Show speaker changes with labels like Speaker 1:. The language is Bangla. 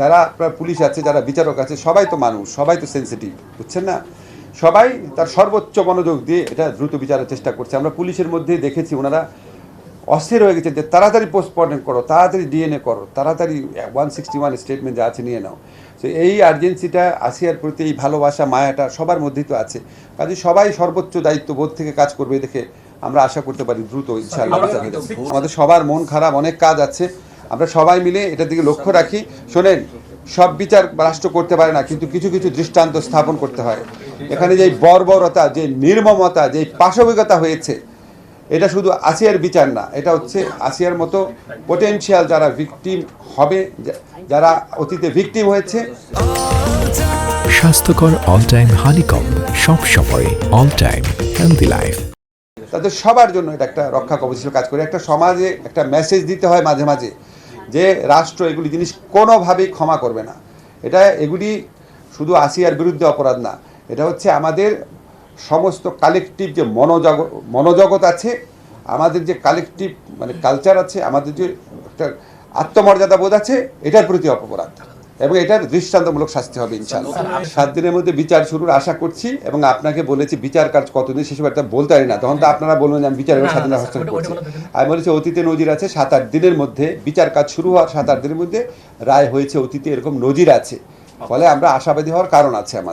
Speaker 1: যারা আপনার পুলিশ আছে, যারা বিচারক আছে, সবাই তো মানুষ, সবাই তো সেন্সিটিভ, বুঝছেন না? সবাই তার সর্বোচ্চ মনোযোগ দিয়ে এটা দ্রুত বিচারের চেষ্টা করছে। আমরা পুলিশের মধ্যে দেখেছি ওনারা অস্থির হয়ে গেছে যে তাড়াতাড়ি পোস্টমর্টেম করো, তাড়াতাড়ি ডিএনএ করো, তাড়াতাড়ি 161 স্টেটমেন্ট যা আছে নিয়ে নাও। তো এই আর্জেন্সিটা আসিয়ার প্রতি, এই ভালোবাসা মায়াটা সবার মধ্যেই তো আছে। কাজে সবাই সর্বোচ্চ দায়িত্ববোধ থেকে কাজ করবে দেখে আমরা আশা করতে পারি দ্রুত ইনশাআল্লাহ বিচার হয়ে যাবে। আমাদের সবার মন খারাপ, অনেক কাজ আছে, আমরা সবাই মিলে এটার দিকে লক্ষ্য রাখি। শোনেন, সব বিচার রাষ্ট্র করতে পারে না, কিন্তু কিছু কিছু দৃষ্টান্ত স্থাপন করতে হয়। এখানে যে বর্বরতা, যে নির্মমতা, যে পাশবিকতা হয়েছে, এটা শুধু আসিয়ার বিচার না, এটা হচ্ছে আসিয়ার মতো পোটেনশিয়াল যারা ভিকটিম হবে, যারা অতীতে ভিকটিম হয়েছে।
Speaker 2: স্বাস্থ্যকর অল টাইম হানিকম, সব সময় অল টাইম হেলদি লাইফ।
Speaker 1: তাদের সবার জন্য এটা একটা রক্ষা কবচ হিসেবে কাজ করে। একটা সমাজে একটা মেসেজ দিতে হয় মাঝে মাঝে যে রাষ্ট্র এগুলি জিনিস কোনোভাবেই ক্ষমা করবে না। এগুলি শুধু আসিয়ার বিরুদ্ধে অপরাধ না, এটা হচ্ছে আমাদের সমস্ত কালেকটিভ যে মনোজগৎ আছে, আমাদের যে কালেকটিভ মানে কালচার আছে, আমাদের যে একটা আত্মমর্যাদা বোধ আছে, এটার প্রতি অপরাধ, এবং এটার দৃষ্টান্তমূলক শাস্তি হবে ইনশাআল্লাহ। 7 দিনের মধ্যে বিচার শুরুর আশা করছি, এবং আপনাকে বলেছি বিচার কাজ কতদিন সেসব একটা বলতে পারি না, তখন তো আপনারা বলবেন যে আমি বিচারের 7 দিনের হস্তক্ষেপ করছি। আমি বলেছি অতীতে নজির আছে 7-8 দিনের মধ্যে বিচার কাজ শুরু হওয়ার 7-8 দিনের মধ্যে রায় হয়েছে, অতীতে এরকম নজির আছে, ফলে আমরা আশাবাদী হওয়ার কারণ আছে আমাদের।